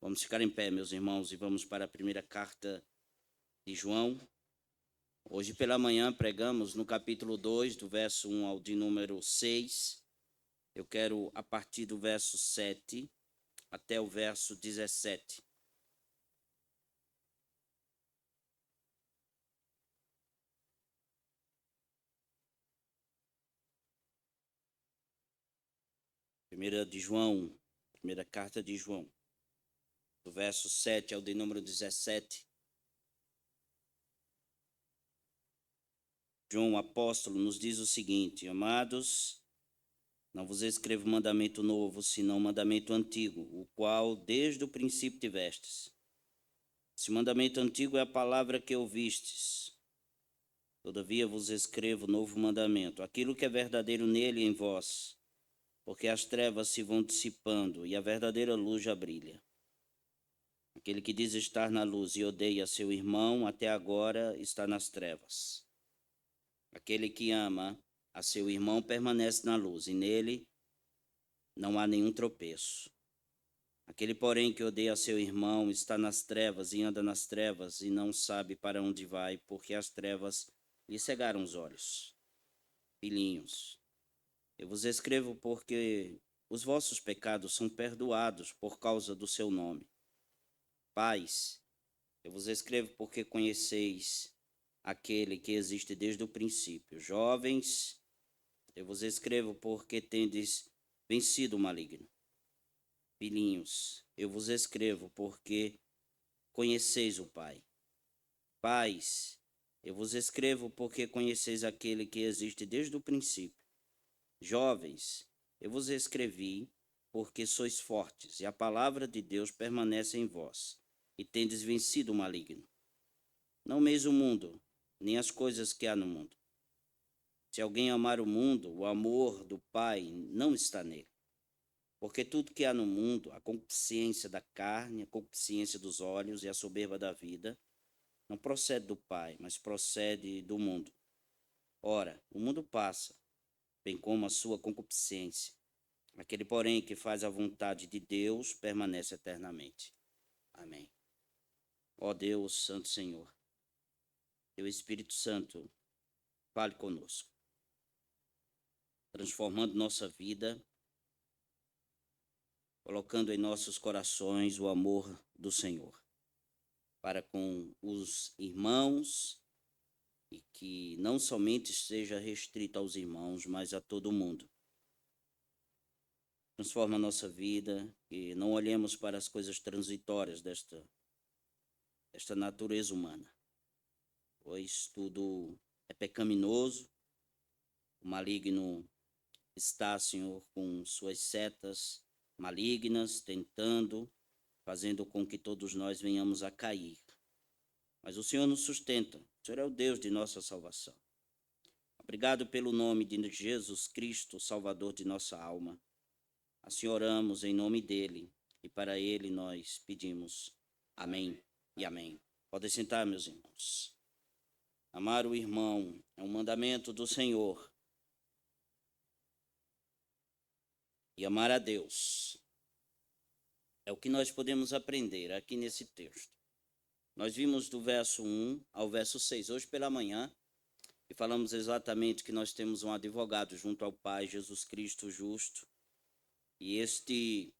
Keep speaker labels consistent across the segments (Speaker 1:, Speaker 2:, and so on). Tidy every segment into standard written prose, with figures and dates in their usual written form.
Speaker 1: Vamos ficar em pé, meus irmãos, e vamos para a primeira carta de João. Hoje pela manhã pregamos no capítulo 2, do verso 1 ao de número 6. Eu quero, a partir do verso 7 até o verso 17. Primeira carta de João, do verso 7 ao de número 17. João, apóstolo, nos diz o seguinte: Amados, não vos escrevo mandamento novo, senão mandamento antigo, o qual desde o princípio tivestes. Esse mandamento antigo é a palavra que ouvistes. Todavia vos escrevo novo mandamento, aquilo que é verdadeiro nele e em vós, porque as trevas se vão dissipando e a verdadeira luz já brilha. Aquele que diz estar na luz e odeia seu irmão, até agora está nas trevas. Aquele que ama a seu irmão permanece na luz, e nele não há nenhum tropeço. Aquele, porém, que odeia seu irmão está nas trevas e anda nas trevas e não sabe para onde vai, porque as trevas lhe cegaram os olhos. Filhinhos, eu vos escrevo porque os vossos pecados são perdoados por causa do seu nome. Pais, eu vos escrevo porque conheceis aquele que existe desde o princípio. Jovens, eu vos escrevo porque tendes vencido o maligno. Filhinhos, eu vos escrevo porque conheceis o Pai. Pais, eu vos escrevo porque conheceis aquele que existe desde o princípio. Jovens, eu vos escrevi porque sois fortes, e a palavra de Deus permanece em vós, e tendes vencido o maligno. Não ameis o mundo, nem as coisas que há no mundo. Se alguém amar o mundo, o amor do Pai não está nele. Porque tudo que há no mundo, a concupiscência da carne, a concupiscência dos olhos e a soberba da vida, não procede do Pai, mas procede do mundo. Ora, o mundo passa, bem como a sua concupiscência. Aquele, porém, que faz a vontade de Deus permanece eternamente. Amém. Ó Deus, Santo Senhor, Teu Espírito Santo, fale conosco, transformando nossa vida, colocando em nossos corações o amor do Senhor para com os irmãos, e que não somente seja restrito aos irmãos, mas a todo mundo. Transforma a nossa vida e não olhemos para as coisas transitórias desta natureza humana, pois tudo é pecaminoso, o maligno está, Senhor, com suas setas malignas, fazendo com que todos nós venhamos a cair. Mas o Senhor nos sustenta, o Senhor é o Deus de nossa salvação. Obrigado pelo nome de Jesus Cristo, Salvador de nossa alma. Assim oramos em nome dele e para ele nós pedimos. Amém e amém. Podem sentar, meus irmãos. Amar o irmão é um mandamento do Senhor. E amar a Deus é o que nós podemos aprender aqui nesse texto. Nós vimos do verso 1 ao verso 6 hoje pela manhã e falamos exatamente que nós temos um advogado junto ao Pai, Jesus Cristo justo. E este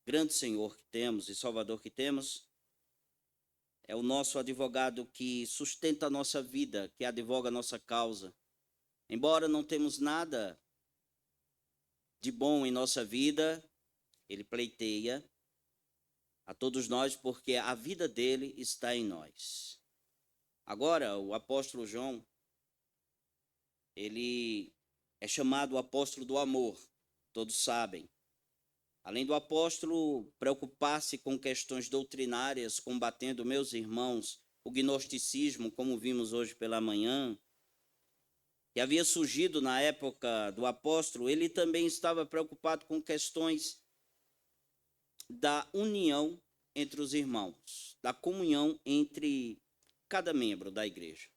Speaker 1: grande Senhor que temos e Salvador que temos é o nosso advogado que sustenta a nossa vida, que advoga a nossa causa. Embora não temos nada de bom em nossa vida, ele pleiteia a todos nós porque a vida dele está em nós. Agora, o apóstolo João, ele é chamado o apóstolo do amor, todos sabem. Além do apóstolo preocupar-se com questões doutrinárias, combatendo, meus irmãos, o gnosticismo, como vimos hoje pela manhã, que havia surgido na época do apóstolo, ele também estava preocupado com questões da união entre os irmãos, da comunhão entre cada membro da igreja.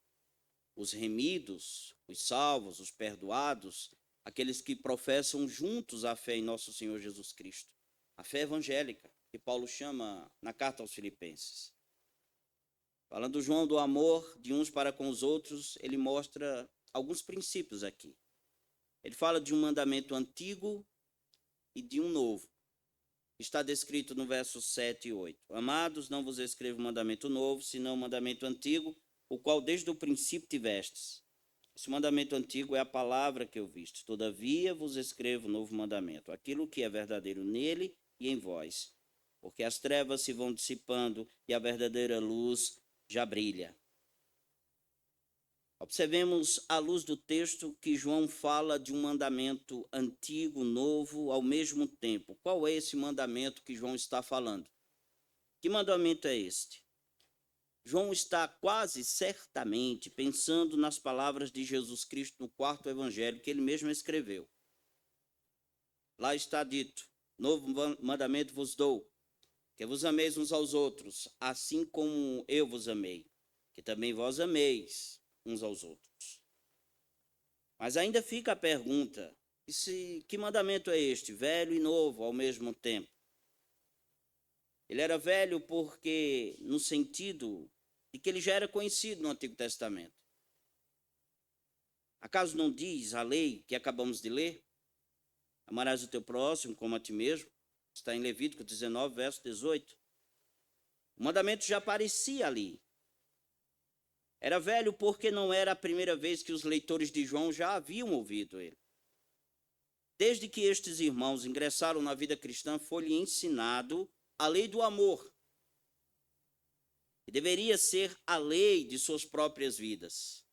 Speaker 1: Os remidos, os salvos, os perdoados, aqueles que professam juntos a fé em nosso Senhor Jesus Cristo, a fé evangélica. que Paulo chama na carta aos Filipenses. Falando, João, do amor de uns para com os outros, ele mostra alguns princípios aqui. Ele fala de um mandamento antigo e de um novo. Está descrito no versos 7 e 8. Amados, não vos escrevo mandamento novo, senão mandamento antigo, o qual desde o princípio tivestes. Esse mandamento antigo é a palavra que eu viste. Todavia vos escrevo novo mandamento, aquilo que é verdadeiro nele e em vós. Porque as trevas se vão dissipando e a verdadeira luz já brilha. Observemos, à luz do texto, que João fala de um mandamento antigo, novo, ao mesmo tempo. Qual é esse mandamento que João está falando? Que mandamento é este? João está quase certamente pensando nas palavras de Jesus Cristo no quarto evangelho que ele mesmo escreveu. Lá está dito: novo mandamento vos dou, que vos ameis uns aos outros, assim como eu vos amei, que também vós ameis uns aos outros. Mas ainda fica a pergunta: que mandamento é este, velho e novo ao mesmo tempo? Ele era velho porque, no sentido de que ele já era conhecido no Antigo Testamento. Acaso não diz a lei que acabamos de ler? Amarás o teu próximo como a ti mesmo. Está em Levítico 19, verso 18. O mandamento já aparecia ali. Era velho porque não era a primeira vez que os leitores de João já haviam ouvido ele. Desde que estes irmãos ingressaram na vida cristã, foi-lhe ensinado a lei do amor, que deveria ser a lei de suas próprias vidas.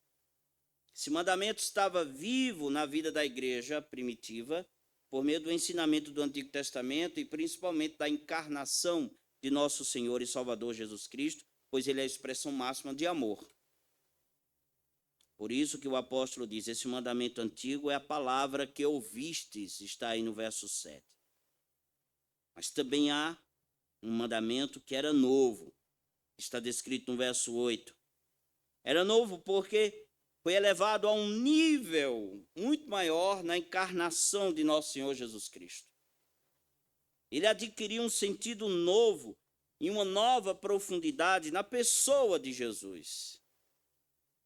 Speaker 1: Esse mandamento estava vivo na vida da igreja primitiva, por meio do ensinamento do Antigo Testamento e principalmente da encarnação de nosso Senhor e Salvador Jesus Cristo, pois ele é a expressão máxima de amor. Por isso que o apóstolo diz, esse mandamento antigo é a palavra que ouvistes, está aí no verso 7. Mas também há um mandamento que era novo, está descrito no verso 8. Era novo porque foi elevado a um nível muito maior na encarnação de nosso Senhor Jesus Cristo. Ele adquiriu um sentido novo e uma nova profundidade na pessoa de Jesus.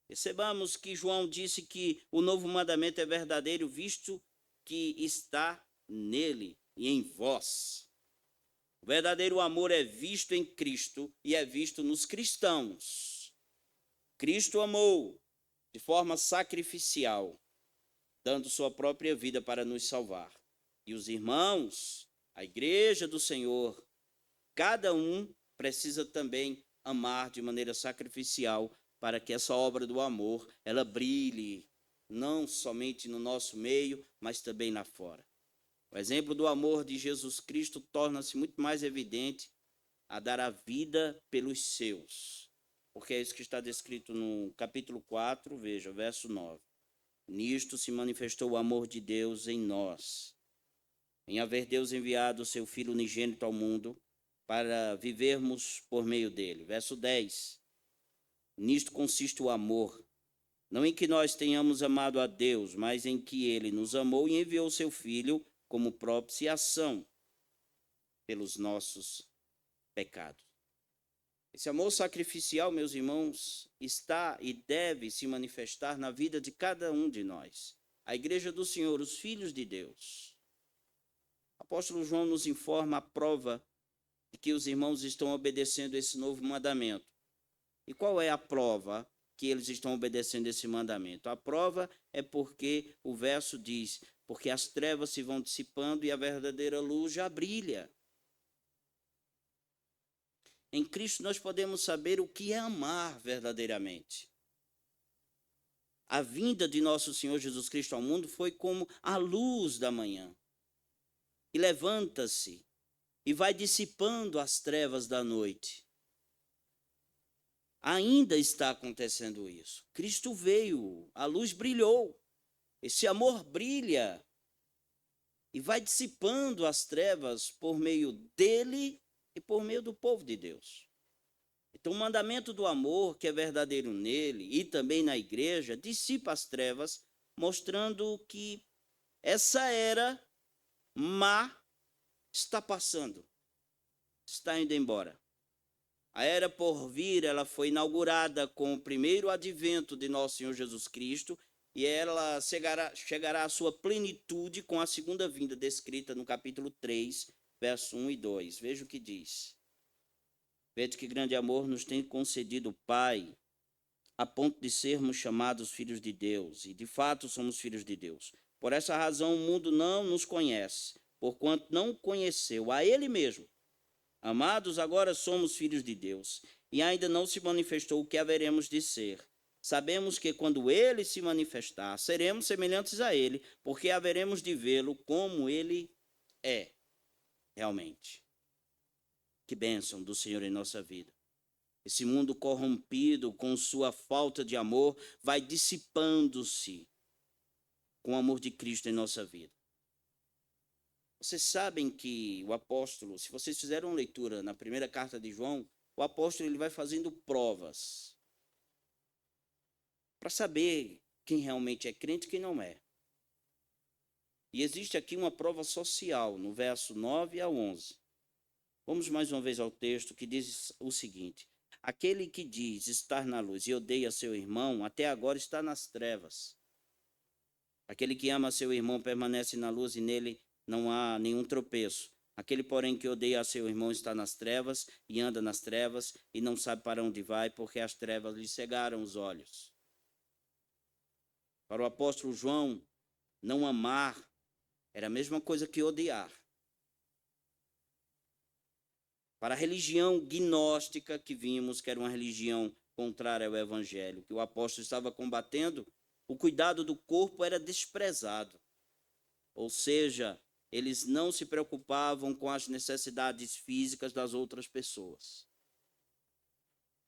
Speaker 1: Percebamos que João disse que o novo mandamento é verdadeiro, visto que está nele e em vós. O verdadeiro amor é visto em Cristo e é visto nos cristãos. Cristo amou de forma sacrificial, dando sua própria vida para nos salvar. E os irmãos, a igreja do Senhor, cada um precisa também amar de maneira sacrificial para que essa obra do amor, ela brilhe, não somente no nosso meio, mas também lá fora. O exemplo do amor de Jesus Cristo torna-se muito mais evidente a dar a vida pelos seus. Porque é isso que está descrito no capítulo 4, veja, verso 9. Nisto se manifestou o amor de Deus em nós, em haver Deus enviado o seu Filho unigênito ao mundo, para vivermos por meio dele. Verso 10. Nisto consiste o amor, não em que nós tenhamos amado a Deus, mas em que ele nos amou e enviou o seu Filho como propiciação pelos nossos pecados. Esse amor sacrificial, meus irmãos, está e deve se manifestar na vida de cada um de nós. A igreja do Senhor, os filhos de Deus. O apóstolo João nos informa a prova de que os irmãos estão obedecendo esse novo mandamento. E qual é a prova que eles estão obedecendo esse mandamento? A prova é porque o verso diz, porque as trevas se vão dissipando e a verdadeira luz já brilha. Em Cristo nós podemos saber o que é amar verdadeiramente. A vinda de nosso Senhor Jesus Cristo ao mundo foi como a luz da manhã. E levanta-se e vai dissipando as trevas da noite. Ainda está acontecendo isso. Cristo veio, a luz brilhou. Esse amor brilha e vai dissipando as trevas por meio dele e por meio do povo de Deus. Então, o mandamento do amor, que é verdadeiro nele e também na igreja, dissipa as trevas, mostrando que essa era má está passando. está indo embora. A era por vir, ela foi inaugurada com o primeiro advento de nosso Senhor Jesus Cristo, e ela chegará à sua plenitude com a segunda vinda, descrita no capítulo 3, verso 1 e 2. Veja o que diz. Vede que grande amor nos tem concedido o Pai, a ponto de sermos chamados filhos de Deus, e de fato somos filhos de Deus. Por essa razão o mundo não nos conhece, porquanto não conheceu a Ele mesmo. Amados, agora somos filhos de Deus, e ainda não se manifestou o que haveremos de ser. Sabemos que quando Ele se manifestar, seremos semelhantes a Ele, porque haveremos de vê-lo como Ele é, realmente. Que bênção do Senhor em nossa vida. Esse mundo corrompido com sua falta de amor vai dissipando-se com o amor de Cristo em nossa vida. Vocês sabem que o apóstolo, se vocês fizeram leitura na primeira carta de João, o apóstolo ele vai fazendo provas para saber quem realmente é crente e quem não é. E existe aqui uma prova social, no verso 9 a 11. Vamos mais uma vez ao texto que diz o seguinte: aquele que diz estar na luz e odeia seu irmão, até agora está nas trevas. Aquele que ama seu irmão permanece na luz e nele não há nenhum tropeço. Aquele, porém, que odeia a seu irmão está nas trevas e anda nas trevas e não sabe para onde vai, porque as trevas lhe cegaram os olhos. Para o apóstolo João, não amar era a mesma coisa que odiar. Para a religião gnóstica que vimos, que era uma religião contrária ao evangelho, que o apóstolo estava combatendo, o cuidado do corpo era desprezado. Ou seja, eles não se preocupavam com as necessidades físicas das outras pessoas.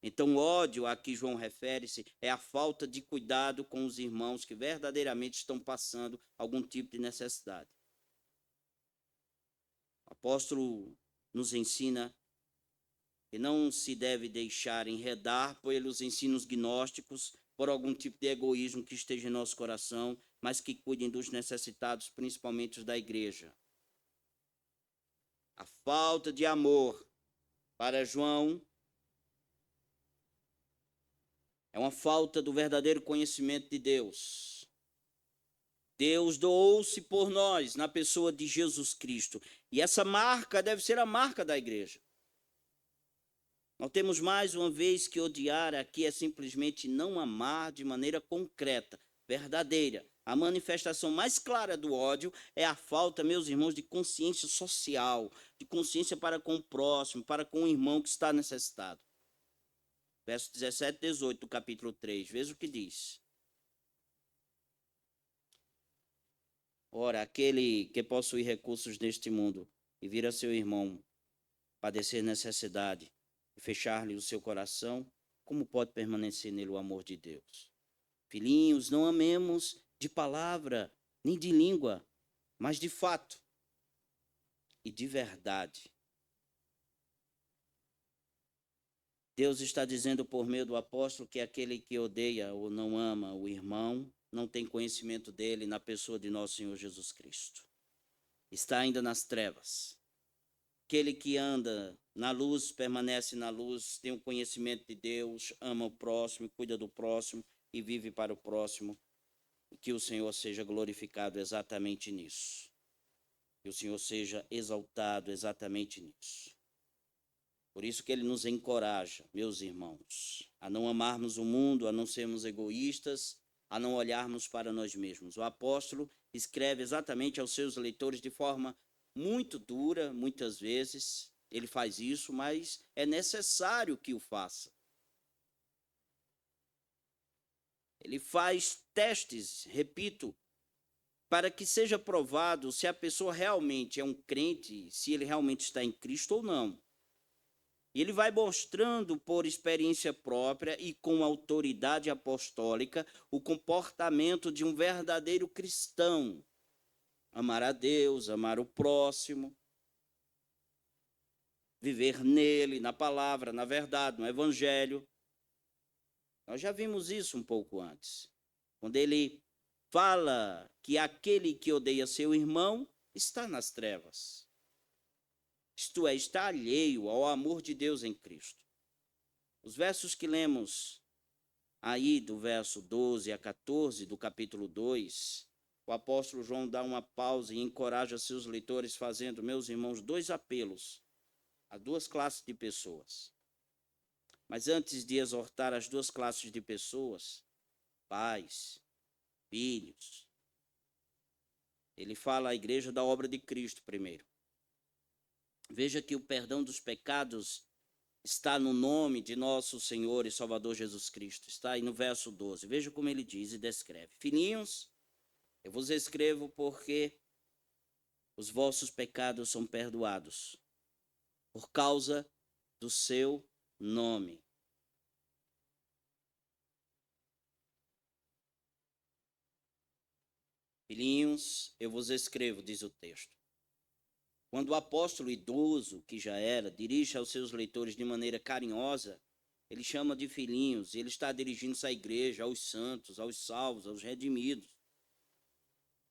Speaker 1: Então, o ódio a que João refere-se é a falta de cuidado com os irmãos que verdadeiramente estão passando algum tipo de necessidade. O apóstolo nos ensina que não se deve deixar enredar pelos ensinos gnósticos, por algum tipo de egoísmo que esteja em nosso coração, mas que cuidem dos necessitados, principalmente os da igreja. A falta de amor para João é uma falta do verdadeiro conhecimento de Deus. Deus doou-se por nós na pessoa de Jesus Cristo. E essa marca deve ser a marca da igreja. Nós temos mais uma vez que odiar aqui é simplesmente não amar de maneira concreta, verdadeira. A manifestação mais clara do ódio é a falta, meus irmãos, de consciência social, de consciência para com o próximo, para com o irmão que está necessitado. Verso 17 e 18 do capítulo 3, veja o que diz. Ora, aquele que possui recursos neste mundo e vir a seu irmão padecer necessidade e fechar-lhe o seu coração, como pode permanecer nele o amor de Deus? Filhinhos, não amemos de palavra, nem de língua, mas de fato e de verdade. Deus está dizendo por meio do apóstolo que aquele que odeia ou não ama o irmão não tem conhecimento dele na pessoa de nosso Senhor Jesus Cristo. Está ainda nas trevas. Aquele que anda na luz, permanece na luz, tem o conhecimento de Deus, ama o próximo, cuida do próximo e vive para o próximo. E que o Senhor seja glorificado exatamente nisso. Que o Senhor seja exaltado exatamente nisso. Por isso que ele nos encoraja, meus irmãos, a não amarmos o mundo, a não sermos egoístas, a não olharmos para nós mesmos. O apóstolo escreve exatamente aos seus leitores de forma muito dura, muitas vezes. Ele faz isso, mas é necessário que o faça. Ele faz testes, repito, para que seja provado se a pessoa realmente é um crente, se ele realmente está em Cristo ou não. E ele vai mostrando por experiência própria e com autoridade apostólica o comportamento de um verdadeiro cristão. Amar a Deus, amar o próximo, viver nele, na palavra, na verdade, no evangelho. Nós já vimos isso um pouco antes. Quando ele fala que aquele que odeia seu irmão está nas trevas. isto é, está alheio ao amor de Deus em Cristo. Os versos que lemos aí, do verso 12 a 14 do capítulo 2, o apóstolo João dá uma pausa e encoraja seus leitores, fazendo, meus irmãos, dois apelos a duas classes de pessoas. Mas antes de exortar as duas classes de pessoas, pais, filhos, ele fala à igreja da obra de Cristo primeiro. Veja que o perdão dos pecados está no nome de nosso Senhor e Salvador Jesus Cristo. Está aí no verso 12. Veja como ele diz e descreve. Filhinhos, eu vos escrevo porque os vossos pecados são perdoados, por causa do seu nome. Filhinhos, eu vos escrevo, diz o texto. Quando o apóstolo idoso, que já era, dirige aos seus leitores de maneira carinhosa, ele chama de filhinhos, e ele está dirigindo-se à igreja, aos santos, aos salvos, aos redimidos.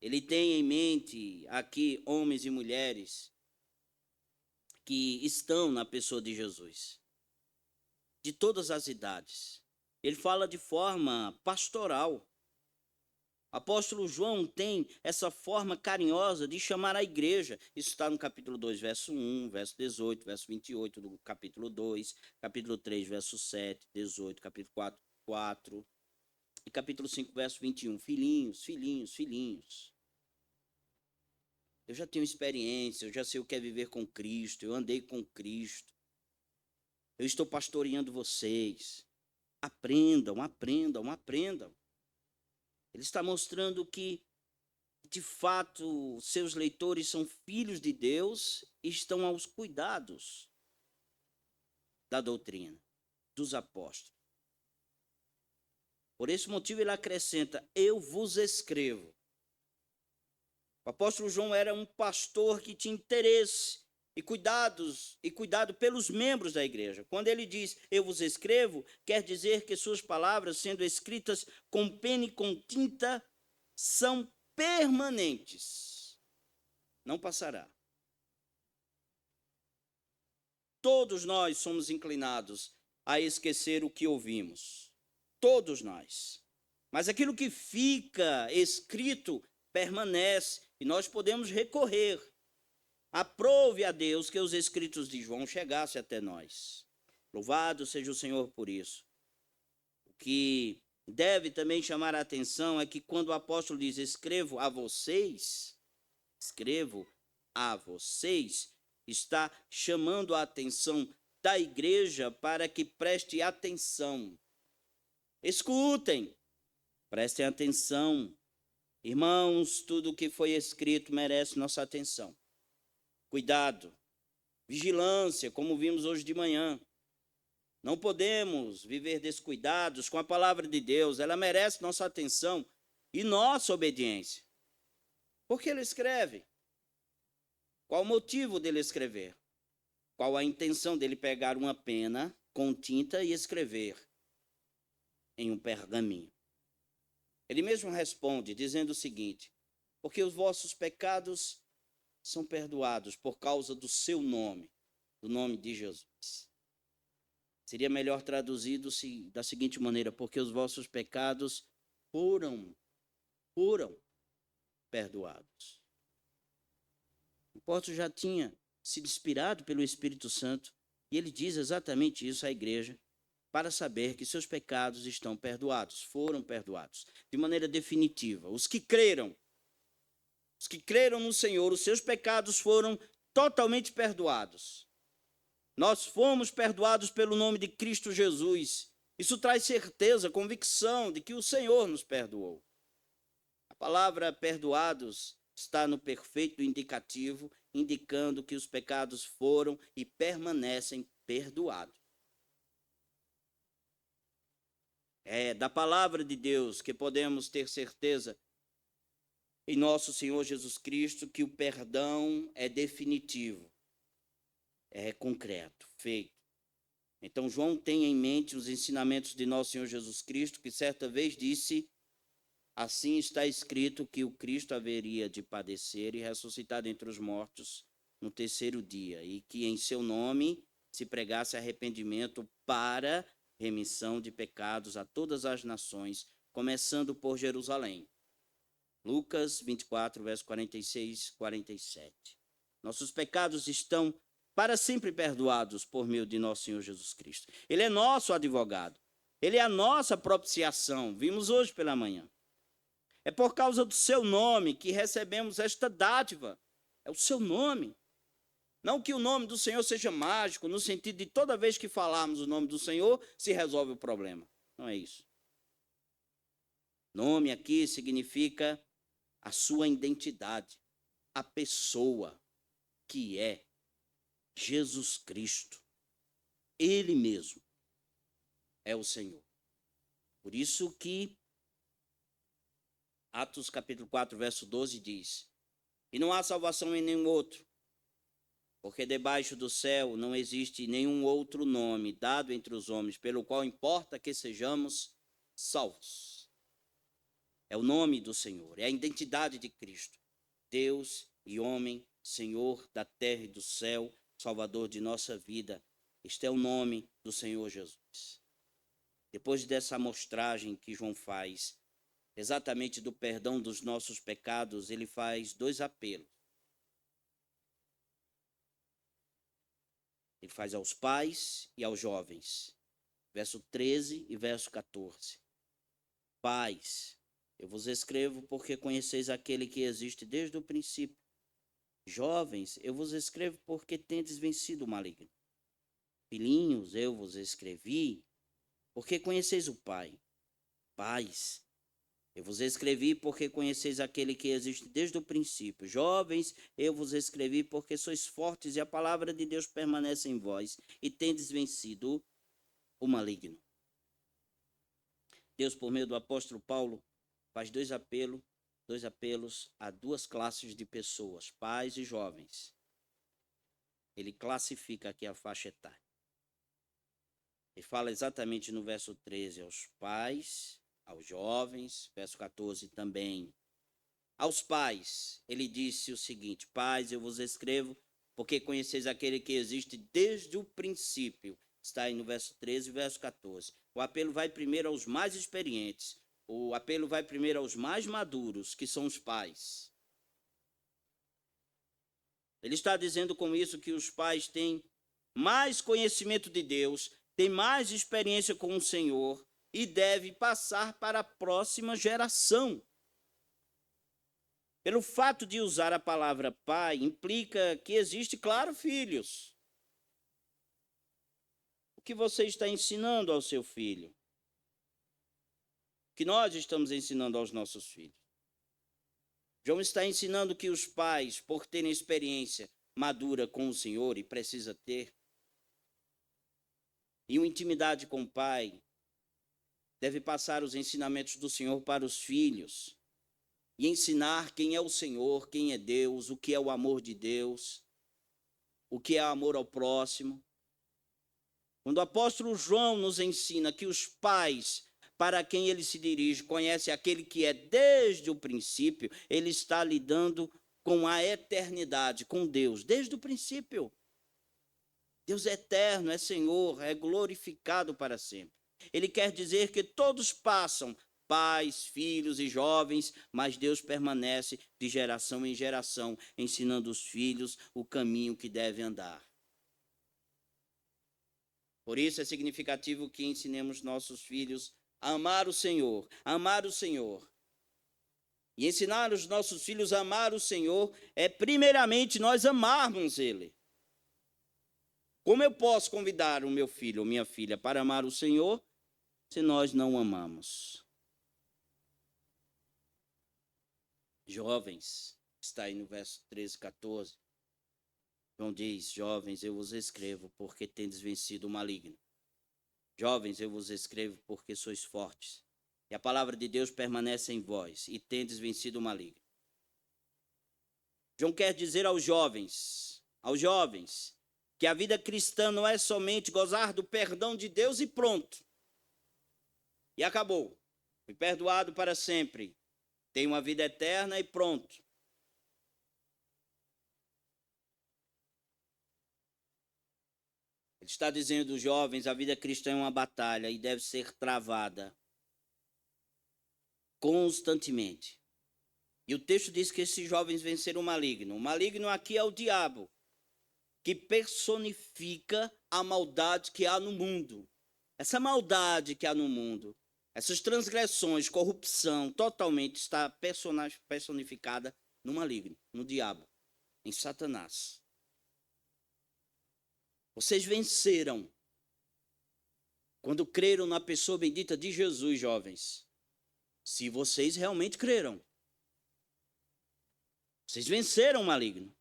Speaker 1: Ele tem em mente aqui homens e mulheres que estão na pessoa de Jesus, de todas as idades. Ele fala de forma pastoral. O apóstolo João tem essa forma carinhosa de chamar a igreja. Isso está no capítulo 2, verso 1, verso 18, verso 28 do capítulo 2, capítulo 3, verso 7, 18, capítulo 4, 4 e capítulo 5, verso 21. Filhinhos, filhinhos, filhinhos. Eu já tenho experiência, eu já sei o que é viver com Cristo, eu andei com Cristo. Eu estou pastoreando vocês. Aprendam, aprendam, aprendam. Ele está mostrando que, de fato, seus leitores são filhos de Deus e estão aos cuidados da doutrina, dos apóstolos. Por esse motivo ele acrescenta, eu vos escrevo. O apóstolo João era um pastor que tinha interesse e cuidado pelos membros da igreja. Quando ele diz, eu vos escrevo, quer dizer que suas palavras, sendo escritas com pena e com tinta, são permanentes. Não passará. Todos nós somos inclinados a esquecer o que ouvimos. Todos nós. Mas aquilo que fica escrito permanece e nós podemos recorrer. Aprove a Deus que os escritos de João chegassem até nós. Louvado seja o Senhor por isso. O que deve também chamar a atenção é que quando o apóstolo diz escrevo a vocês, está chamando a atenção da igreja para que preste atenção. Escutem, prestem atenção. Irmãos, tudo o que foi escrito merece nossa atenção. Cuidado, vigilância, como vimos hoje de manhã. Não podemos viver descuidados com a palavra de Deus, ela merece nossa atenção e nossa obediência. Por que ele escreve? Qual o motivo dele escrever? Qual a intenção dele pegar uma pena com tinta e escrever em um pergaminho? Ele mesmo responde dizendo o seguinte, porque os vossos pecados são perdoados por causa do seu nome, do nome de Jesus. Seria melhor traduzido da seguinte maneira, porque os vossos pecados foram perdoados. O apóstolo já tinha sido inspirado pelo Espírito Santo e ele diz exatamente isso à igreja, para saber que seus pecados estão perdoados, foram perdoados, de maneira definitiva. Os que creram no Senhor, os seus pecados foram totalmente perdoados. Nós fomos perdoados pelo nome de Cristo Jesus. Isso traz certeza, convicção de que o Senhor nos perdoou. A palavra perdoados está no perfeito indicativo, indicando que os pecados foram e permanecem perdoados. É da palavra de Deus que podemos ter certeza em nosso Senhor Jesus Cristo que o perdão é definitivo, é concreto, feito. Então João tem em mente os ensinamentos de nosso Senhor Jesus Cristo, que certa vez disse, assim está escrito que o Cristo haveria de padecer e ressuscitar dentre os mortos no terceiro dia, e que em seu nome se pregasse arrependimento para remissão de pecados a todas as nações, começando por Jerusalém. Lucas 24, verso 46, 47. Nossos pecados estão para sempre perdoados por meio de nosso Senhor Jesus Cristo. Ele é nosso advogado. Ele é a nossa propiciação. Vimos hoje pela manhã. É por causa do seu nome que recebemos esta dádiva. É o seu nome. Não que o nome do Senhor seja mágico, no sentido de toda vez que falarmos o nome do Senhor, se resolve o problema. Não é isso. Nome aqui significa a sua identidade, a pessoa que é Jesus Cristo. Ele mesmo é o Senhor. Por isso que Atos capítulo 4, verso 12 diz: e não há salvação em nenhum outro, porque debaixo do céu não existe nenhum outro nome dado entre os homens, pelo qual importa que sejamos salvos. É o nome do Senhor, é a identidade de Cristo, Deus e homem, Senhor da terra e do céu, Salvador de nossa vida. Este é o nome do Senhor Jesus. Depois dessa amostragem que João faz, exatamente do perdão dos nossos pecados, ele faz dois apelos. Ele faz aos pais e aos jovens. Verso 13 e verso 14. Pais, eu vos escrevo porque conheceis aquele que existe desde o princípio. Jovens, eu vos escrevo porque tendes vencido o maligno. Filhinhos, eu vos escrevi porque conheceis o Pai. Pais, eu vos escrevi porque conheceis aquele que existe desde o princípio. Jovens, eu vos escrevi porque sois fortes e a palavra de Deus permanece em vós e tendes vencido o maligno. Deus, por meio do apóstolo Paulo, faz dois apelos a duas classes de pessoas, pais e jovens. Ele classifica aqui a faixa etária. Ele fala exatamente no verso 13 aos pais, aos jovens, verso 14 também. Aos pais, ele disse o seguinte: pais, eu vos escrevo porque conheceis aquele que existe desde o princípio. Está aí no verso 13 e verso 14. O apelo vai primeiro aos mais experientes. O apelo vai primeiro aos mais maduros, que são os pais. Ele está dizendo com isso que os pais têm mais conhecimento de Deus, têm mais experiência com o Senhor e devem passar para a próxima geração. Pelo fato de usar a palavra pai, implica que existe, claro, filhos. O que você está ensinando ao seu filho? O que nós estamos ensinando aos nossos filhos? João está ensinando que os pais, por terem experiência madura com o Senhor, e precisa ter, e uma intimidade com o pai, deve passar os ensinamentos do Senhor para os filhos e ensinar quem é o Senhor, quem é Deus, o que é o amor de Deus, o que é amor ao próximo. Quando o apóstolo João nos ensina que os pais, para quem ele se dirige, conhecem aquele que é desde o princípio, ele está lidando com a eternidade, com Deus, desde o princípio. Deus é eterno, é Senhor, é glorificado para sempre. Ele quer dizer que todos passam, pais, filhos e jovens, mas Deus permanece de geração em geração, ensinando os filhos o caminho que devem andar. Por isso é significativo que ensinemos nossos filhos a amar o Senhor, a amar o Senhor. E ensinar os nossos filhos a amar o Senhor é primeiramente nós amarmos Ele. Como eu posso convidar o meu filho ou minha filha para amar o Senhor se nós não amamos? Jovens, está aí no verso 13, 14. João diz: jovens, eu vos escrevo porque tendes vencido o maligno. Jovens, eu vos escrevo porque sois fortes. E a palavra de Deus permanece em vós e tendes vencido o maligno. João quer dizer aos jovens, que a vida cristã não é somente gozar do perdão de Deus e pronto. E acabou. Fui perdoado para sempre. Tenho uma vida eterna e pronto. está dizendo, jovens, a vida cristã é uma batalha e deve ser travada constantemente. E o texto diz que esses jovens venceram o maligno. O maligno aqui é o diabo, que personifica a maldade que há no mundo. Essa maldade que há no mundo, essas transgressões, corrupção, totalmente está personificada no maligno, no diabo, em Satanás. Vocês venceram quando creram na pessoa bendita de Jesus, jovens. Se vocês realmente creram. Vocês venceram o maligno.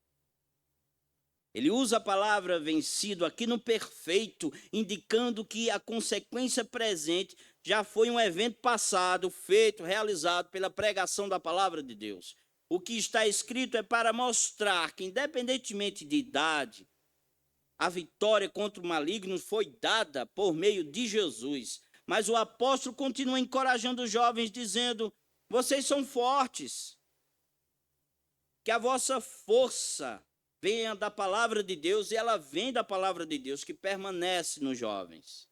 Speaker 1: Ele usa a palavra vencido aqui no perfeito, indicando que a consequência presente já foi um evento passado, feito, realizado pela pregação da palavra de Deus. O que está escrito é para mostrar que, independentemente de idade, a vitória contra o maligno foi dada por meio de Jesus. Mas o apóstolo continua encorajando os jovens, dizendo: vocês são fortes, que a vossa força venha da palavra de Deus, e ela vem da palavra de Deus, que permanece nos jovens.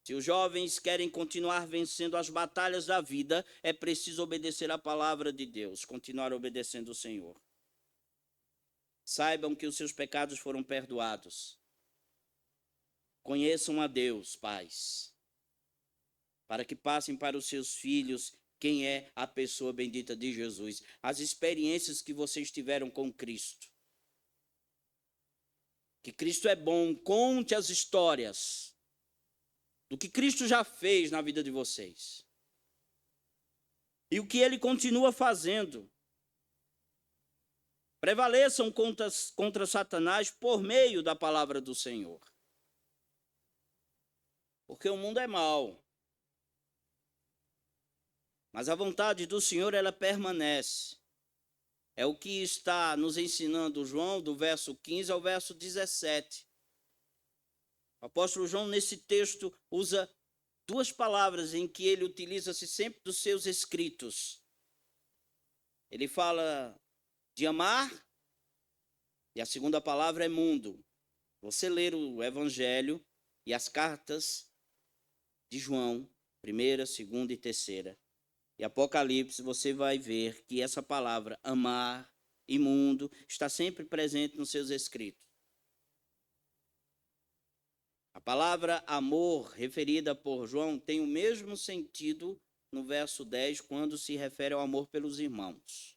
Speaker 1: Se os jovens querem continuar vencendo as batalhas da vida, é preciso obedecer a palavra de Deus, continuar obedecendo o Senhor. Saibam que os seus pecados foram perdoados. Conheçam a Deus, pais, para que passem para os seus filhos quem é a pessoa bendita de Jesus, as experiências que vocês tiveram com Cristo. Que Cristo é bom, conte as histórias do que Cristo já fez na vida de vocês. E o que Ele continua fazendo. Prevaleçam contra Satanás por meio da palavra do Senhor. Porque o mundo é mau. Mas a vontade do Senhor, ela permanece. É o que está nos ensinando João, do verso 15 ao verso 17. O apóstolo João, nesse texto, usa duas palavras em que ele utiliza-se sempre dos seus escritos. Ele fala de amar, e a segunda palavra é mundo. Você ler o Evangelho e as cartas de João, primeira, segunda e terceira, e Apocalipse, você vai ver que essa palavra, amar e mundo, está sempre presente nos seus escritos. A palavra amor, referida por João, tem o mesmo sentido no verso 10, quando se refere ao amor pelos irmãos.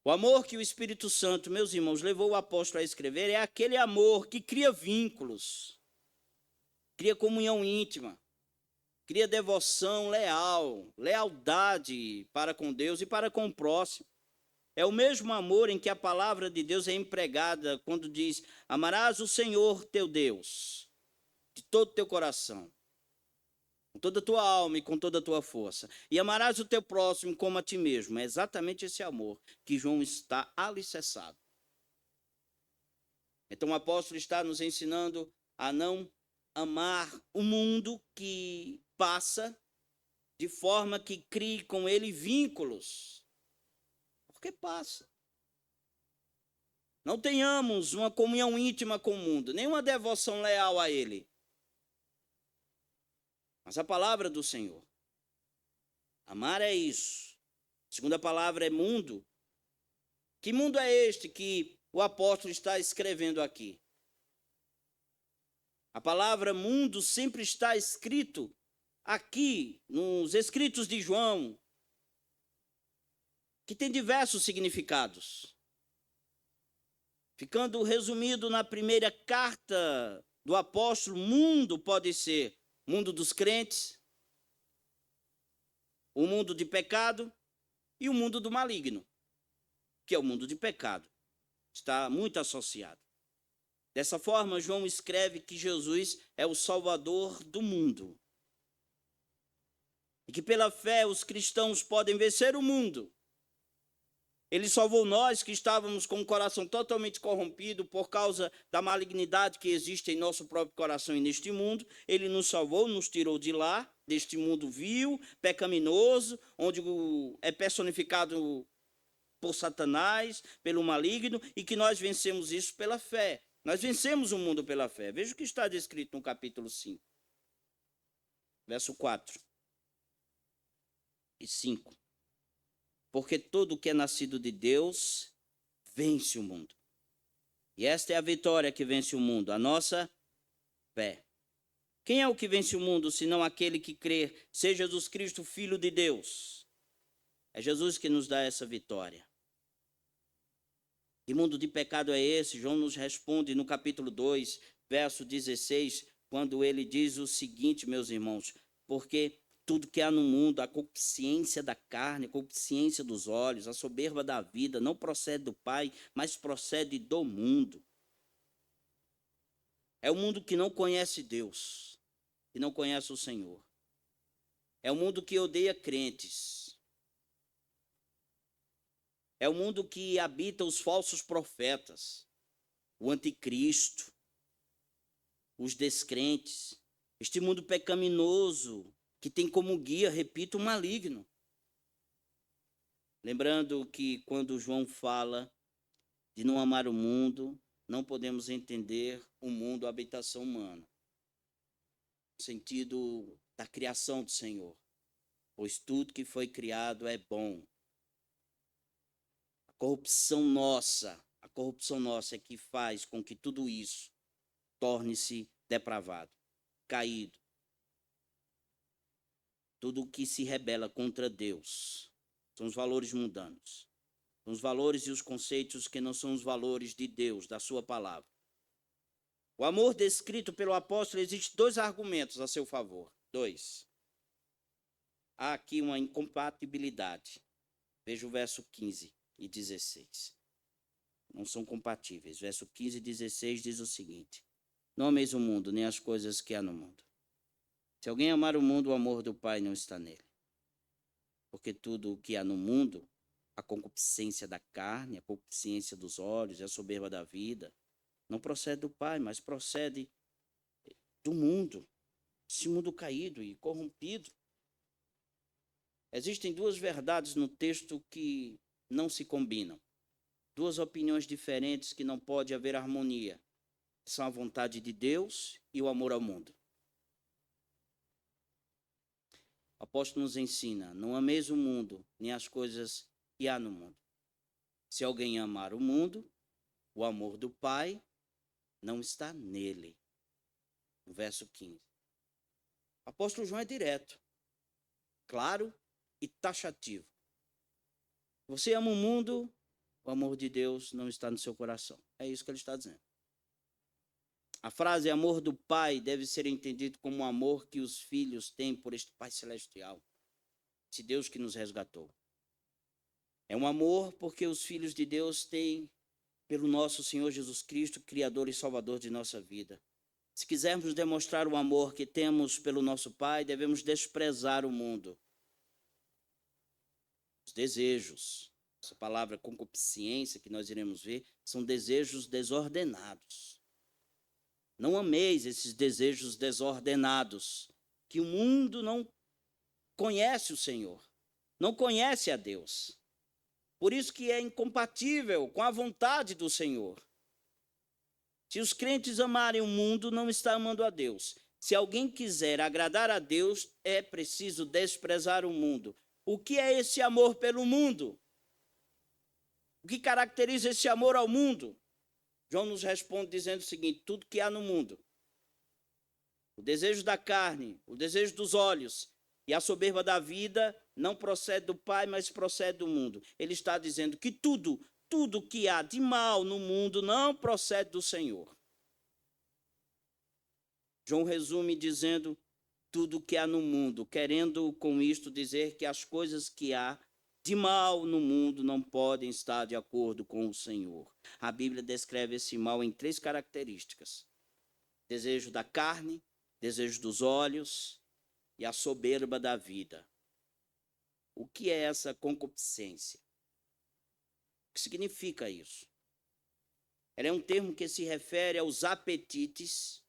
Speaker 1: O amor que o Espírito Santo, meus irmãos, levou o apóstolo a escrever é aquele amor que cria vínculos, cria comunhão íntima, cria devoção leal, lealdade para com Deus e para com o próximo. É o mesmo amor em que a palavra de Deus é empregada quando diz: amarás o Senhor teu Deus de todo o teu coração, com toda a tua alma e com toda a tua força, e amarás o teu próximo como a ti mesmo. É exatamente esse amor que João está alicerçado. Então o apóstolo está nos ensinando a não amar o mundo que passa, de forma que crie com ele vínculos, porque passa. Não tenhamos uma comunhão íntima com o mundo, nenhuma devoção leal a ele, mas a palavra do Senhor. Amar é isso. A segunda palavra é mundo. Que mundo é este que o apóstolo está escrevendo aqui? A palavra mundo sempre está escrito aqui nos escritos de João, que tem diversos significados. Ficando resumido na primeira carta do apóstolo, mundo pode ser mundo dos crentes, o mundo de pecado e o mundo do maligno, que é o mundo de pecado. Está muito associado. Dessa forma, João escreve que Jesus é o Salvador do mundo. E que pela fé os cristãos podem vencer o mundo. Ele salvou nós que estávamos com o coração totalmente corrompido por causa da malignidade que existe em nosso próprio coração e neste mundo. Ele nos salvou, nos tirou de lá, deste mundo vil, pecaminoso, onde é personificado por Satanás, pelo maligno, e que nós vencemos isso pela fé. Nós vencemos o mundo pela fé. Veja o que está descrito no capítulo 5, verso 4 e 5. Porque todo que é nascido de Deus vence o mundo. E esta é a vitória que vence o mundo, a nossa fé. Quem é o que vence o mundo, senão aquele que crê, seja Jesus Cristo, Filho de Deus? É Jesus que nos dá essa vitória. Que mundo de pecado é esse? João nos responde no capítulo 2, verso 16, quando ele diz o seguinte, meus irmãos: porque tudo que há no mundo, a concupiscência da carne, a concupiscência dos olhos, a soberba da vida, não procede do Pai, mas procede do mundo. É o mundo que não conhece Deus, que não conhece o Senhor. É o mundo que odeia crentes. É o mundo que habita os falsos profetas, o anticristo, os descrentes. Este mundo pecaminoso que tem como guia, repito, o maligno. Lembrando que quando João fala de não amar o mundo, não podemos entender o mundo, a habitação humana, no sentido da criação do Senhor, pois tudo que foi criado é bom. A corrupção nossa é que faz com que tudo isso torne-se depravado, caído. Tudo que se rebela contra Deus são os valores mundanos. São os valores e os conceitos que não são os valores de Deus, da sua palavra. O amor descrito pelo apóstolo, existe dois argumentos a seu favor. Dois. Há aqui uma incompatibilidade. Veja o verso 15 e 16. Não são compatíveis. Verso 15 e 16 diz o seguinte: não ameis o mundo, nem as coisas que há no mundo. Se alguém amar o mundo, o amor do Pai não está nele. Porque tudo o que há no mundo, a concupiscência da carne, a concupiscência dos olhos, a soberba da vida, não procede do Pai, mas procede do mundo, esse mundo caído e corrompido. Existem duas verdades no texto que não se combinam. Duas opiniões diferentes que não pode haver harmonia. São a vontade de Deus e o amor ao mundo. O apóstolo nos ensina: não ameis o mundo, nem as coisas que há no mundo. Se alguém amar o mundo, o amor do Pai não está nele. No verso 15. O apóstolo João é direto, claro e taxativo. Você ama o mundo, o amor de Deus não está no seu coração. É isso que ele está dizendo. A frase amor do Pai deve ser entendido como o amor que os filhos têm por este Pai Celestial, esse Deus que nos resgatou. É um amor porque os filhos de Deus têm pelo nosso Senhor Jesus Cristo, Criador e Salvador de nossa vida. Se quisermos demonstrar o amor que temos pelo nosso Pai, devemos desprezar o mundo. Os desejos, essa palavra concupiscência que nós iremos ver, são desejos desordenados. Não ameis esses desejos desordenados, que o mundo não conhece o Senhor, não conhece a Deus. Por isso que é incompatível com a vontade do Senhor. Se os crentes amarem o mundo, não está amando a Deus. Se alguém quiser agradar a Deus, é preciso desprezar o mundo. O que é esse amor pelo mundo? O que caracteriza esse amor ao mundo? João nos responde dizendo o seguinte: tudo que há no mundo, o desejo da carne, o desejo dos olhos e a soberba da vida, não procede do Pai, mas procede do mundo. Ele está dizendo que tudo que há de mal no mundo não procede do Senhor. João resume dizendo tudo que há no mundo, querendo com isto dizer que as coisas que há de mal no mundo não podem estar de acordo com o Senhor. A Bíblia descreve esse mal em três características: desejo da carne, desejo dos olhos e a soberba da vida. O que é essa concupiscência? O que significa isso? Ela é um termo que se refere aos apetites,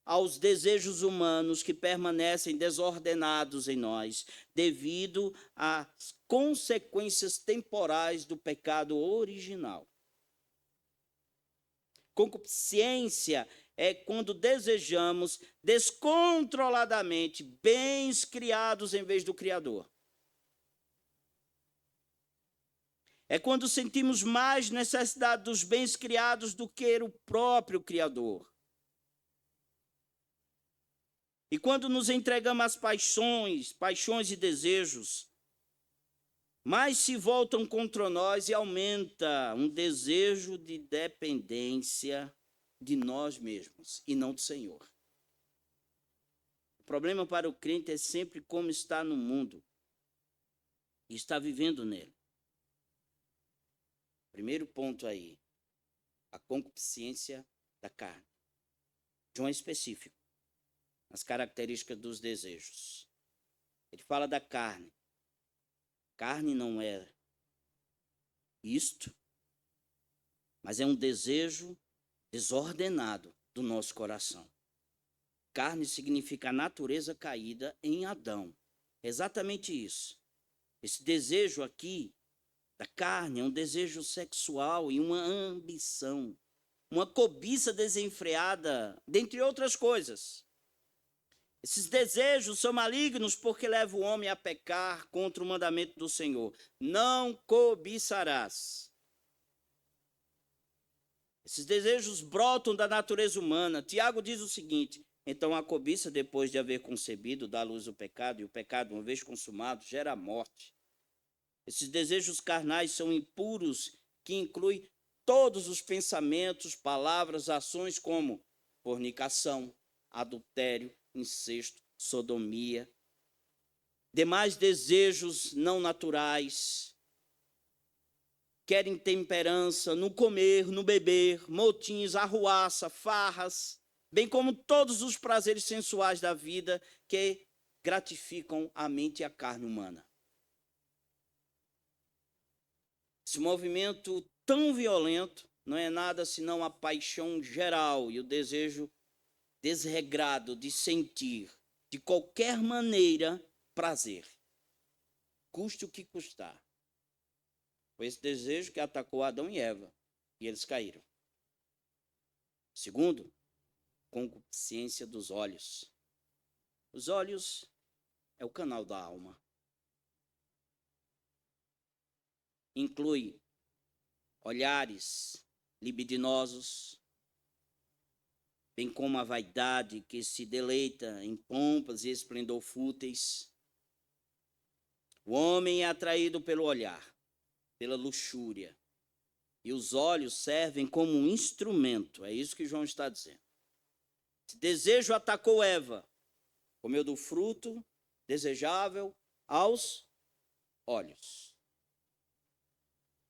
Speaker 1: aos desejos humanos que permanecem desordenados em nós, devido às consequências temporais do pecado original. Concupiscência é quando desejamos descontroladamente bens criados em vez do Criador. É quando sentimos mais necessidade dos bens criados do que o próprio Criador. E quando nos entregamos às paixões e desejos, mais se voltam contra nós e aumenta um desejo de dependência de nós mesmos e não do Senhor. O problema para o crente é sempre como está no mundo e está vivendo nele. Primeiro ponto aí, a concupiscência da carne. João é específico nas características dos desejos. Ele fala da carne. Carne não é isto, mas é um desejo desordenado do nosso coração. Carne significa a natureza caída em Adão. É exatamente isso. Esse desejo aqui da carne é um desejo sexual e uma ambição, uma cobiça desenfreada, dentre outras coisas. Esses desejos são malignos porque levam o homem a pecar contra o mandamento do Senhor. Não cobiçarás. Esses desejos brotam da natureza humana. Tiago diz o seguinte: então a cobiça, depois de haver concebido, dá à luz o pecado, e o pecado, uma vez consumado, gera a morte. Esses desejos carnais são impuros, que incluem todos os pensamentos, palavras, ações como fornicação, adultério, incesto, sodomia, demais desejos não naturais, querem temperança no comer, no beber, motins, arruaça, farras, bem como todos os prazeres sensuais da vida que gratificam a mente e a carne humana. Esse movimento tão violento não é nada senão a paixão geral e o desejo desregrado de sentir, de qualquer maneira, prazer, custe o que custar. Foi esse desejo que atacou Adão e Eva, e eles caíram. Segundo, concupiscência dos olhos. Os olhos é o canal da alma. Inclui olhares libidinosos, bem como a vaidade que se deleita em pompas e esplendor fúteis. O homem é atraído pelo olhar, pela luxúria. E os olhos servem como um instrumento. É isso que João está dizendo. Esse desejo atacou Eva. Comeu do fruto desejável aos olhos.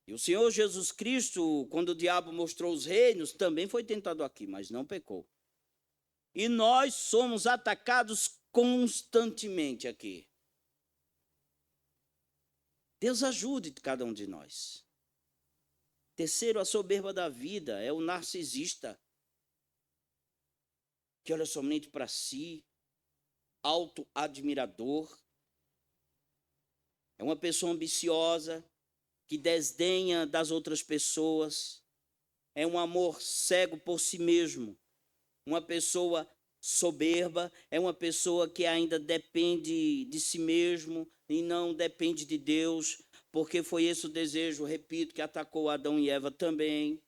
Speaker 1: E o Senhor Jesus Cristo, quando o diabo mostrou os reinos, também foi tentado aqui, mas não pecou. E nós somos atacados constantemente aqui. Deus ajude cada um de nós. Terceiro, a soberba da vida é o narcisista, que olha somente para si, autoadmirador. É uma pessoa ambiciosa, que desdenha das outras pessoas. É um amor cego por si mesmo. Uma pessoa soberba é uma pessoa que ainda depende de si mesmo e não depende de Deus, porque foi esse o desejo, repito, que atacou Adão e Eva também,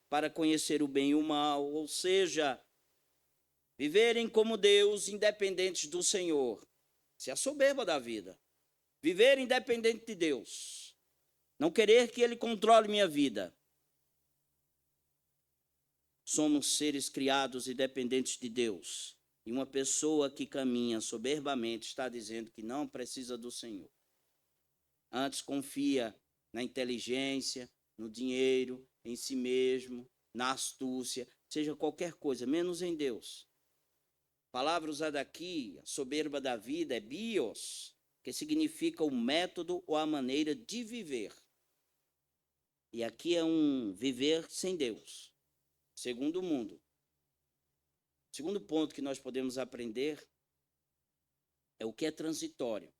Speaker 1: para conhecer o bem e o mal, ou seja, viverem como Deus, independentes do Senhor. Isso é a soberba da vida. Viver independente de Deus. Não querer que Ele controle minha vida. Somos seres criados e dependentes de Deus. E uma pessoa que caminha soberbamente está dizendo que não precisa do Senhor. Antes confia na inteligência, no dinheiro, em si mesmo, na astúcia, seja qualquer coisa, menos em Deus. A palavra usada aqui, a soberba da vida, é bios, que significa o método ou a maneira de viver. E aqui é um viver sem Deus, segundo o mundo. O segundo ponto que nós podemos aprender é o que é transitório.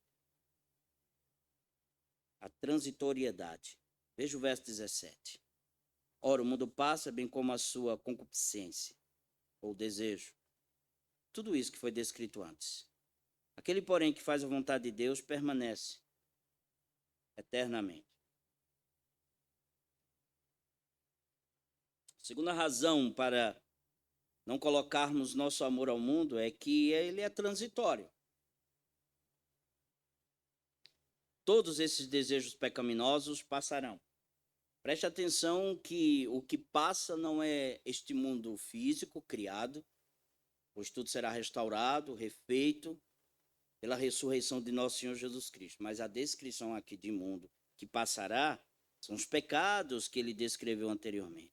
Speaker 1: A transitoriedade. Veja o verso 17. Ora, o mundo passa, bem como a sua concupiscência, ou desejo. Tudo isso que foi descrito antes. Aquele, porém, que faz a vontade de Deus permanece eternamente. A segunda razão para não colocarmos nosso amor ao mundo é que ele é transitório. Todos esses desejos pecaminosos passarão. Preste atenção que o que passa não é este mundo físico criado, pois tudo será restaurado, refeito pela ressurreição de nosso Senhor Jesus Cristo. Mas a descrição aqui de mundo que passará são os pecados que ele descreveu anteriormente.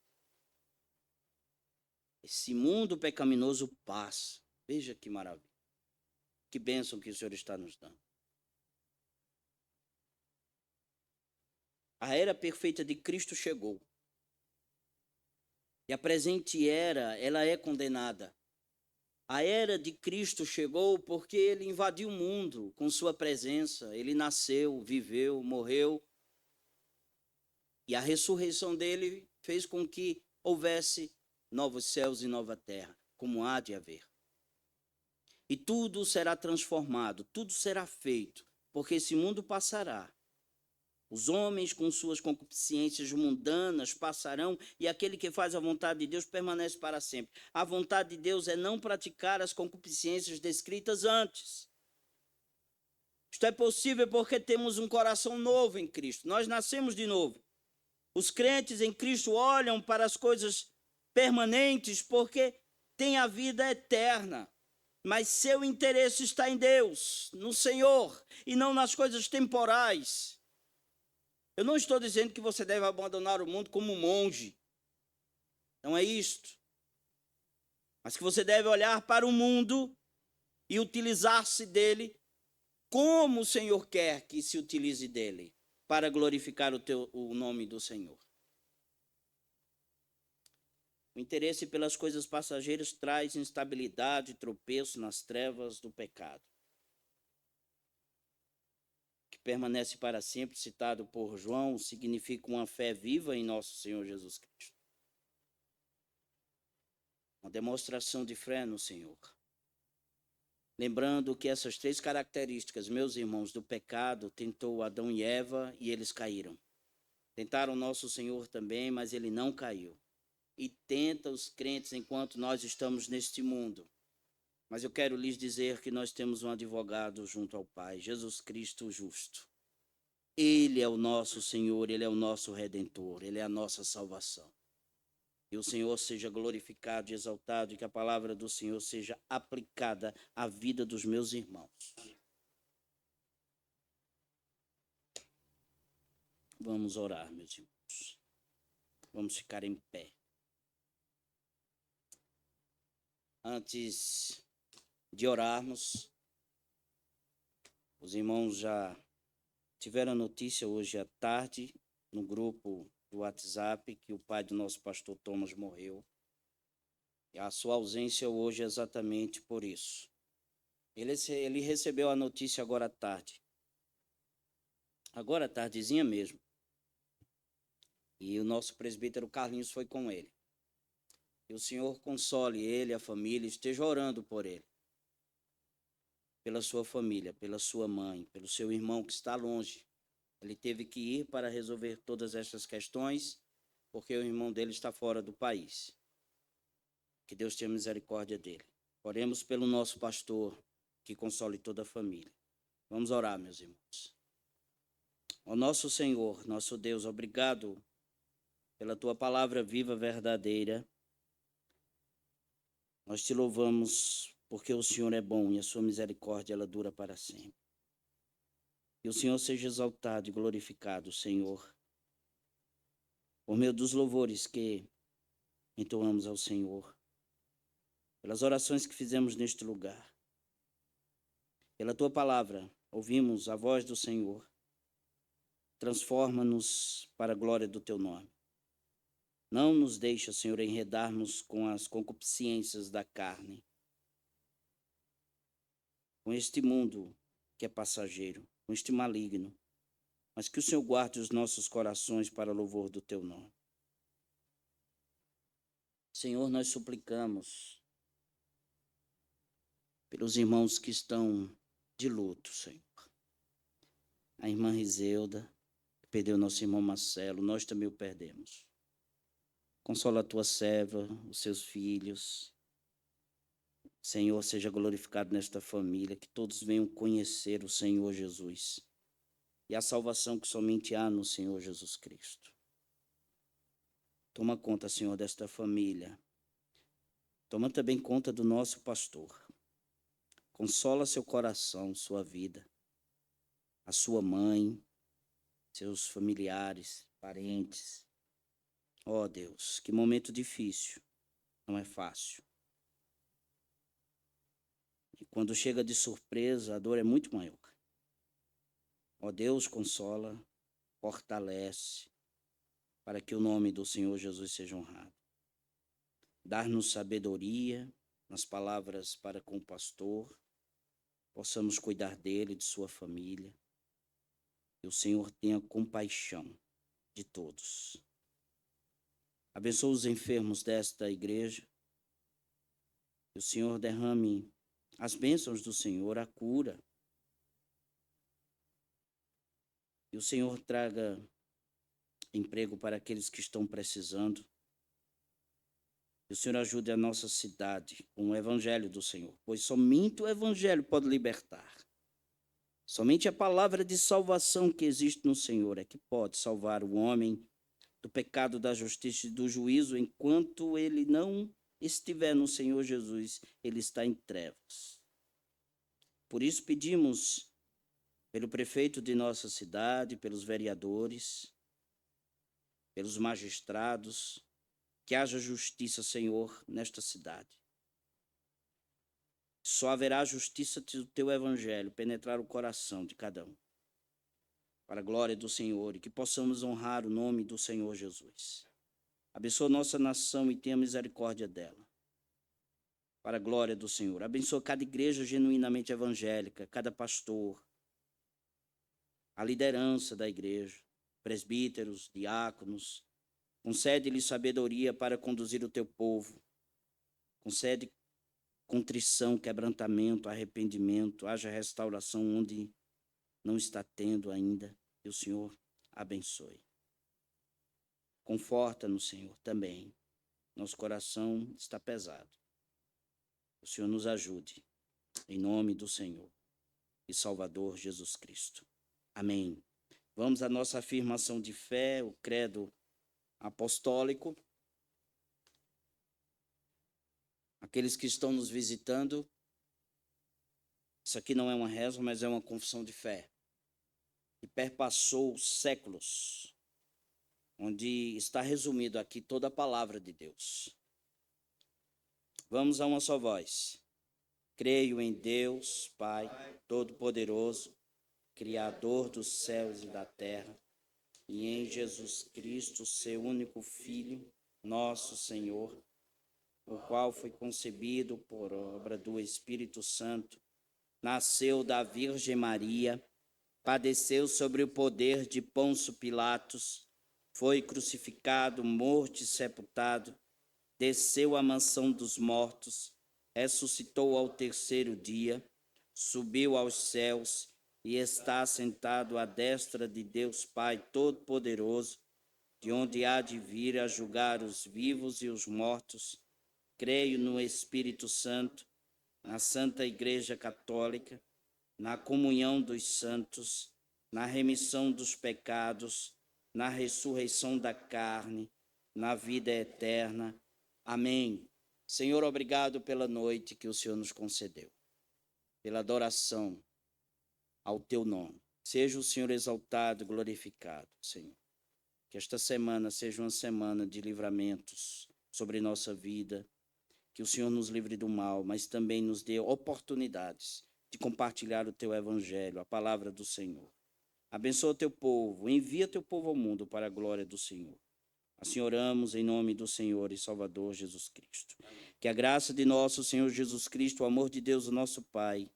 Speaker 1: Esse mundo pecaminoso passa. Veja que maravilha. Que bênção que o Senhor está nos dando. A era perfeita de Cristo chegou. E a presente era, ela é condenada. A era de Cristo chegou porque ele invadiu o mundo com sua presença. Ele nasceu, viveu, morreu. E a ressurreição dele fez com que houvesse novos céus e nova terra, como há de haver. E tudo será transformado, tudo será feito, porque esse mundo passará. Os homens com suas concupiscências mundanas passarão e aquele que faz a vontade de Deus permanece para sempre. A vontade de Deus é não praticar as concupiscências descritas antes. Isto é possível porque temos um coração novo em Cristo. Nós nascemos de novo. Os crentes em Cristo olham para as coisas permanentes porque têm a vida eterna. Mas seu interesse está em Deus, no Senhor, e não nas coisas temporais. Eu não estou dizendo que você deve abandonar o mundo como um monge. Não é isto. Mas que você deve olhar para o mundo e utilizar-se dele como o Senhor quer que se utilize dele, para glorificar o nome do Senhor. O interesse pelas coisas passageiras traz instabilidade e tropeço nas trevas do pecado. Que permanece para sempre, citado por João, significa uma fé viva em nosso Senhor Jesus Cristo. Uma demonstração de fé no Senhor. Lembrando que essas três características, meus irmãos, do pecado, tentou Adão e Eva e eles caíram. Tentaram nosso Senhor também, mas ele não caiu. E tenta os crentes enquanto nós estamos neste mundo. Mas eu quero lhes dizer que nós temos um advogado junto ao Pai, Jesus Cristo justo. Ele é o nosso Senhor, Ele é o nosso Redentor, Ele é a nossa salvação. E o Senhor seja glorificado e exaltado e que a palavra do Senhor seja aplicada à vida dos meus irmãos. Vamos orar, meus irmãos. Vamos ficar em pé. Antes de orarmos, os irmãos já tiveram notícia hoje à tarde, no grupo do WhatsApp, que o pai do nosso pastor Thomas morreu. E a sua ausência hoje é exatamente por isso. Ele recebeu a notícia agora à tarde. Agora à tardezinha mesmo. E o nosso presbítero Carlinhos foi com ele. Que o Senhor console ele, a família, esteja orando por ele. Pela sua família, pela sua mãe, pelo seu irmão que está longe. Ele teve que ir para resolver todas essas questões, porque o irmão dele está fora do país. Que Deus tenha misericórdia dele. Oremos pelo nosso pastor, que console toda a família. Vamos orar, meus irmãos. Ó nosso Senhor, nosso Deus, obrigado pela tua palavra viva, verdadeira. Nós te louvamos porque o Senhor é bom e a sua misericórdia ela dura para sempre. Que o Senhor seja exaltado e glorificado, Senhor, por meio dos louvores que entoamos ao Senhor, pelas orações que fizemos neste lugar. Pela tua palavra, ouvimos a voz do Senhor. Transforma-nos para a glória do teu nome. Não nos deixa, Senhor, enredarmos com as concupiscências da carne, com este mundo que é passageiro, com este maligno, mas que o Senhor guarde os nossos corações para o louvor do teu nome. Senhor, nós suplicamos pelos irmãos que estão de luto, Senhor. A irmã Rizeuda, que perdeu nosso irmão Marcelo, nós também o perdemos. Consola a tua serva, os seus filhos. Senhor, seja glorificado nesta família, que todos venham conhecer o Senhor Jesus e a salvação que somente há no Senhor Jesus Cristo. Toma conta, Senhor, desta família. Toma também conta do nosso pastor. Consola seu coração, sua vida, a sua mãe, seus familiares, parentes. Ó Deus, que momento difícil, não é fácil. E quando chega de surpresa, a dor é muito maior. Ó Deus, consola, fortalece, para que o nome do Senhor Jesus seja honrado. Dar-nos sabedoria nas palavras para com o pastor, possamos cuidar dele, de sua família. Que o Senhor tenha compaixão de todos. Abençoa os enfermos desta igreja. Que o Senhor derrame as bênçãos do Senhor, a cura. Que o Senhor traga emprego para aqueles que estão precisando. Que o Senhor ajude a nossa cidade com o evangelho do Senhor, pois somente o evangelho pode libertar. Somente a palavra de salvação que existe no Senhor é que pode salvar o homem do pecado, da justiça e do juízo. Enquanto ele não estiver no Senhor Jesus, ele está em trevas. Por isso pedimos pelo prefeito de nossa cidade, pelos vereadores, pelos magistrados, que haja justiça, Senhor, nesta cidade. Só haverá justiça do teu evangelho penetrar o coração de cada um, para a glória do Senhor, e que possamos honrar o nome do Senhor Jesus. Abençoa nossa nação e tenha misericórdia dela, para a glória do Senhor. Abençoa cada igreja genuinamente evangélica, cada pastor, a liderança da igreja, presbíteros, diáconos. Concede-lhes sabedoria para conduzir o teu povo. Concede contrição, quebrantamento, arrependimento, haja restauração onde não está tendo ainda, que o Senhor abençoe. Conforta-nos, Senhor, também. Nosso coração está pesado. O Senhor nos ajude, em nome do Senhor e Salvador Jesus Cristo. Amém. Vamos à nossa afirmação de fé, o credo apostólico. Aqueles que estão nos visitando, isso aqui não é uma reza, mas é uma confissão de fé, que perpassou séculos, onde está resumido aqui toda a palavra de Deus. Vamos a uma só voz. Creio em Deus, Pai Todo-Poderoso, Criador dos céus e da terra, e em Jesus Cristo, seu único Filho, nosso Senhor, o qual foi concebido por obra do Espírito Santo, nasceu da Virgem Maria, padeceu sobre o poder de Pôncio Pilatos, foi crucificado, morto e sepultado, desceu à mansão dos mortos, ressuscitou ao terceiro dia, subiu aos céus e está sentado à destra de Deus Pai Todo-Poderoso, de onde há de vir a julgar os vivos e os mortos. Creio no Espírito Santo, na Santa Igreja Católica, na comunhão dos santos, na remissão dos pecados, na ressurreição da carne, na vida eterna. Amém. Senhor, obrigado pela noite que o Senhor nos concedeu, pela adoração ao teu nome. Seja o Senhor exaltado e glorificado, Senhor. Que esta semana seja uma semana de livramentos sobre nossa vida, que o Senhor nos livre do mal, mas também nos dê oportunidades de compartilhar o teu evangelho, a palavra do Senhor. Abençoa o teu povo, envia teu povo ao mundo para a glória do Senhor. Assim oramos em nome do Senhor e Salvador Jesus Cristo. Que a graça de nosso Senhor Jesus Cristo, o amor de Deus, o nosso Pai,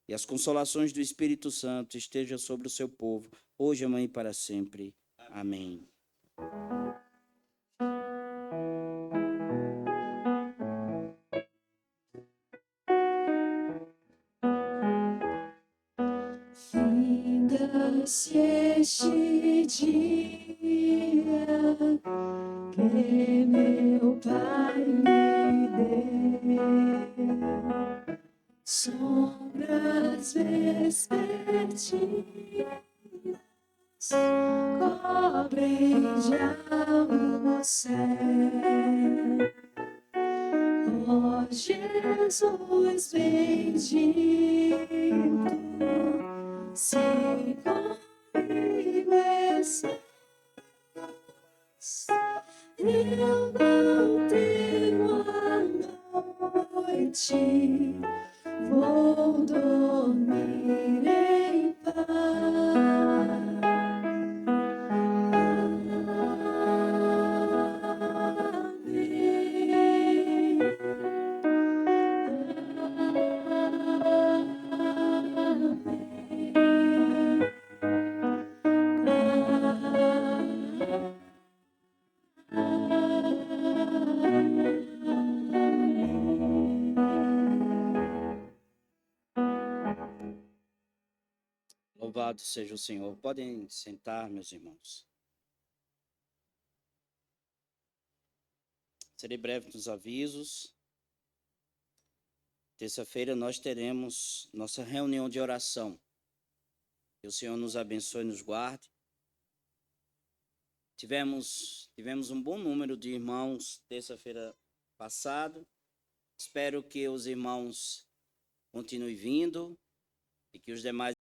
Speaker 1: e as consolações do Espírito Santo estejam sobre o seu povo, hoje, amanhã e para sempre. Amém.
Speaker 2: Lembra-se este dia que meu Pai me deu, sombras vespertinas cobrem já o céu. Ó Jesus bendito, se comigo estás, eu não temo a noite, vou dormir em paz.
Speaker 1: Louvado seja o Senhor. Podem sentar, meus irmãos. Serei breve nos avisos. Terça-feira nós teremos nossa reunião de oração. Que o Senhor nos abençoe e nos guarde. Tivemos um bom número de irmãos terça-feira passada. Espero que os irmãos continuem vindo e que os demais